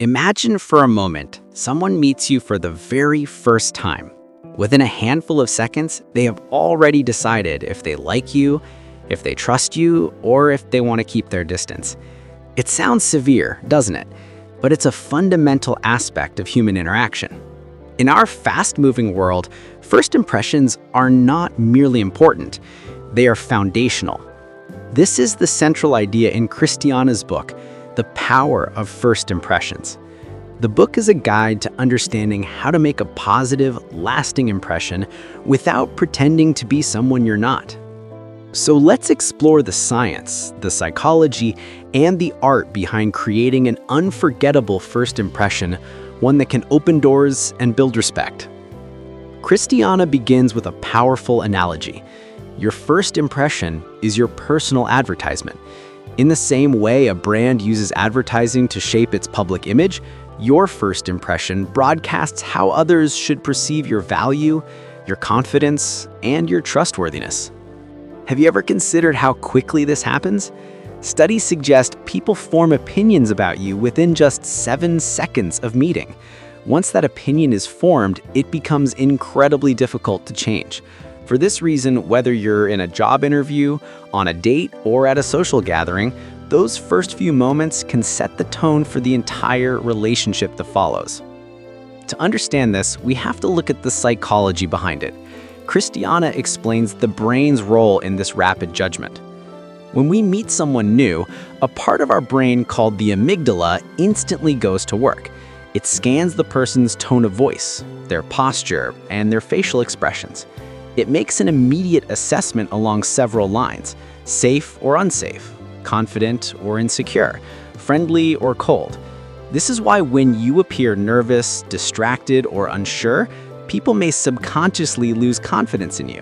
Imagine for a moment someone meets you for the very first time. Within a handful of seconds, they have already decided if they like you, if they trust you, or if they want to keep their distance. It sounds severe, doesn't it? But it's a fundamental aspect of human interaction. In our fast-moving world, first impressions are not merely important, they are foundational. This is the central idea in Cristiana's book, The Power of First Impressions. The book is a guide to understanding how to make a positive, lasting impression without pretending to be someone you're not. So let's explore the science, the psychology, and the art behind creating an unforgettable first impression, one that can open doors and build respect. Cristiana begins with a powerful analogy. Your first impression is your personal advertisement. In the same way a brand uses advertising to shape its public image, your first impression broadcasts how others should perceive your value, your confidence, and your trustworthiness. Have you ever considered how quickly this happens? Studies suggest people form opinions about you within just 7 seconds of meeting. Once that opinion is formed, it becomes incredibly difficult to change. For this reason, whether you're in a job interview, on a date, or at a social gathering, those first few moments can set the tone for the entire relationship that follows. To understand this, we have to look at the psychology behind it. Cristiana explains the brain's role in this rapid judgment. When we meet someone new, a part of our brain called the amygdala instantly goes to work. It scans the person's tone of voice, their posture, and their facial expressions. It makes an immediate assessment along several lines: safe or unsafe, confident or insecure, friendly or cold. This is why when you appear nervous, distracted, or unsure, people may subconsciously lose confidence in you.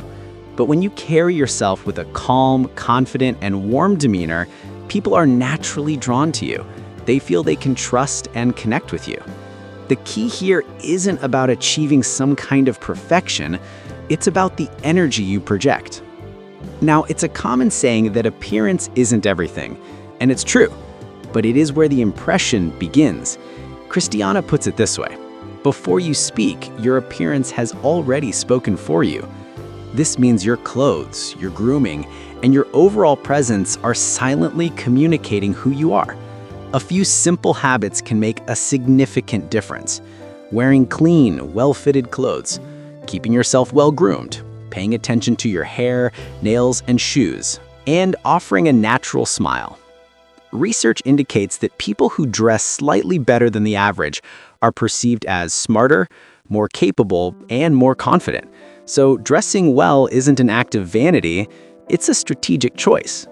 But when you carry yourself with a calm, confident, and warm demeanor, people are naturally drawn to you. They feel they can trust and connect with you. The key here isn't about achieving some kind of perfection, it's about the energy you project. Now, it's a common saying that appearance isn't everything, and it's true, but it is where the impression begins. Cristiana puts it this way: before you speak, your appearance has already spoken for you. This means your clothes, your grooming, and your overall presence are silently communicating who you are. A few simple habits can make a significant difference. Wearing clean, well-fitted clothes, keeping yourself well-groomed, paying attention to your hair, nails, and shoes, and offering a natural smile. Research indicates that people who dress slightly better than the average are perceived as smarter, more capable, and more confident. So dressing well isn't an act of vanity, it's a strategic choice.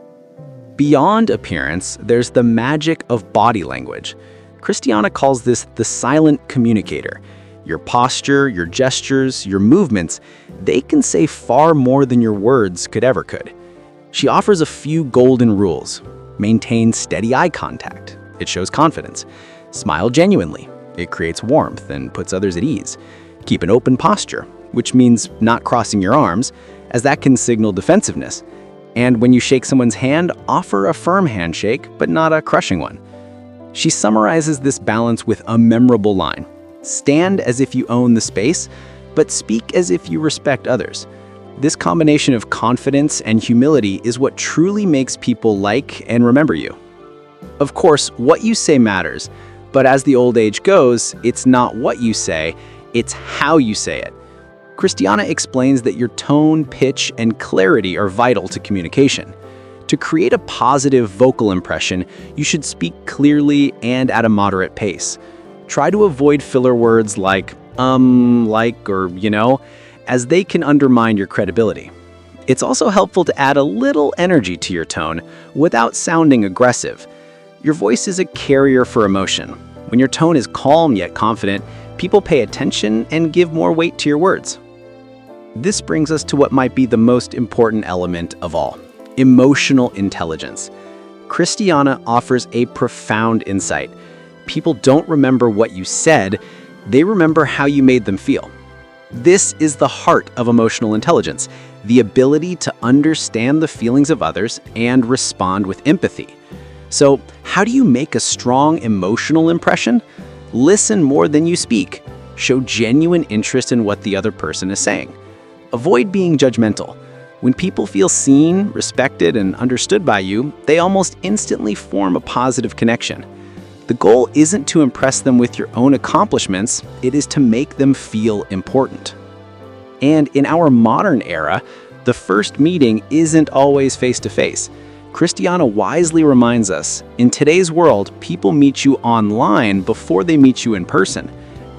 Beyond appearance, there's the magic of body language. Cristiana calls this the silent communicator. Your posture, your gestures, your movements, they can say far more than your words could. She offers a few golden rules. Maintain steady eye contact. It shows confidence. Smile genuinely. It creates warmth and puts others at ease. Keep an open posture, which means not crossing your arms, as that can signal defensiveness. And when you shake someone's hand, offer a firm handshake, but not a crushing one. She summarizes this balance with a memorable line: stand as if you own the space, but speak as if you respect others. This combination of confidence and humility is what truly makes people like and remember you. Of course, what you say matters, but as the old age goes, it's not what you say, it's how you say it. Cristiana explains that your tone, pitch, and clarity are vital to communication. To create a positive vocal impression, you should speak clearly and at a moderate pace. Try to avoid filler words like or as they can undermine your credibility. It's also helpful to add a little energy to your tone without sounding aggressive. Your voice is a carrier for emotion. When your tone is calm yet confident, people pay attention and give more weight to your words. This brings us to what might be the most important element of all: emotional intelligence. Cristiana offers a profound insight. People don't remember what you said, they remember how you made them feel. This is the heart of emotional intelligence, the ability to understand the feelings of others and respond with empathy. So, how do you make a strong emotional impression? Listen more than you speak. Show genuine interest in what the other person is saying. Avoid being judgmental. When people feel seen, respected, and understood by you, they almost instantly form a positive connection. The goal isn't to impress them with your own accomplishments, it is to make them feel important. And in our modern era, the first meeting isn't always face-to-face. Cristiana wisely reminds us, in today's world, people meet you online before they meet you in person.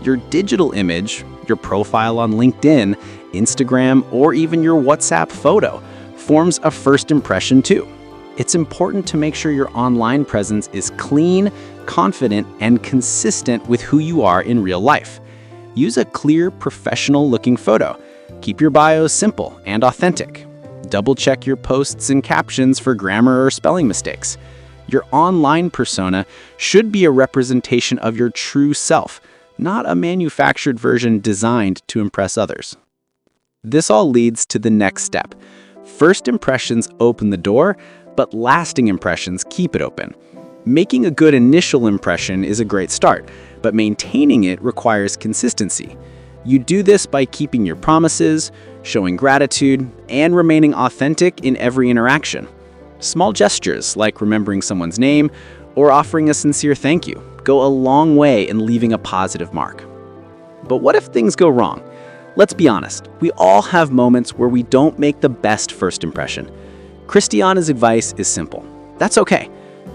Your digital image, your profile on LinkedIn, Instagram, or even your WhatsApp photo forms a first impression too. It's important to make sure your online presence is clean, confident, and consistent with who you are in real life. Use a clear, professional-looking photo. Keep your bios simple and authentic. Double-check your posts and captions for grammar or spelling mistakes. Your online persona should be a representation of your true self, not a manufactured version designed to impress others. This all leads to the next step. First impressions open the door, but lasting impressions keep it open. Making a good initial impression is a great start, but maintaining it requires consistency. You do this by keeping your promises, showing gratitude, and remaining authentic in every interaction. Small gestures like remembering someone's name or offering a sincere thank you go a long way in leaving a positive mark. But what if things go wrong? Let's be honest, we all have moments where we don't make the best first impression. Cristiana's advice is simple. That's okay.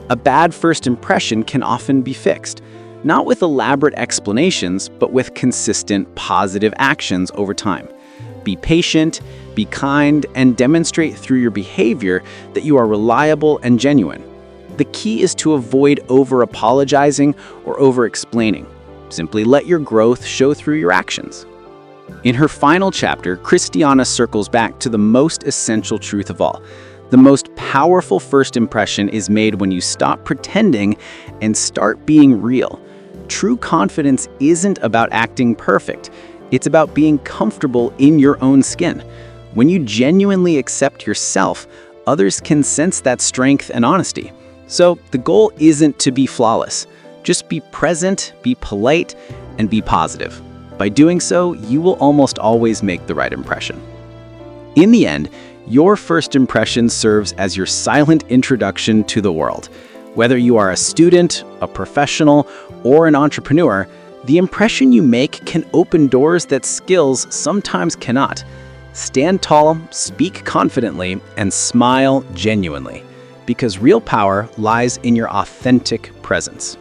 A bad first impression can often be fixed, not with elaborate explanations, but with consistent positive actions over time. Be patient, be kind, and demonstrate through your behavior that you are reliable and genuine. The key is to avoid over-apologizing or over-explaining. Simply let your growth show through your actions. In her final chapter, Cristiana circles back to the most essential truth of all. The most powerful first impression is made when you stop pretending and start being real. True confidence isn't about acting perfect. It's about being comfortable in your own skin. When you genuinely accept yourself, others can sense that strength and honesty. So the goal isn't to be flawless. Just be present, be polite, and be positive. By doing so, you will almost always make the right impression. In the end, your first impression serves as your silent introduction to the world. Whether you are a student, a professional, or an entrepreneur, the impression you make can open doors that skills sometimes cannot. Stand tall, speak confidently, and smile genuinely, because real power lies in your authentic presence.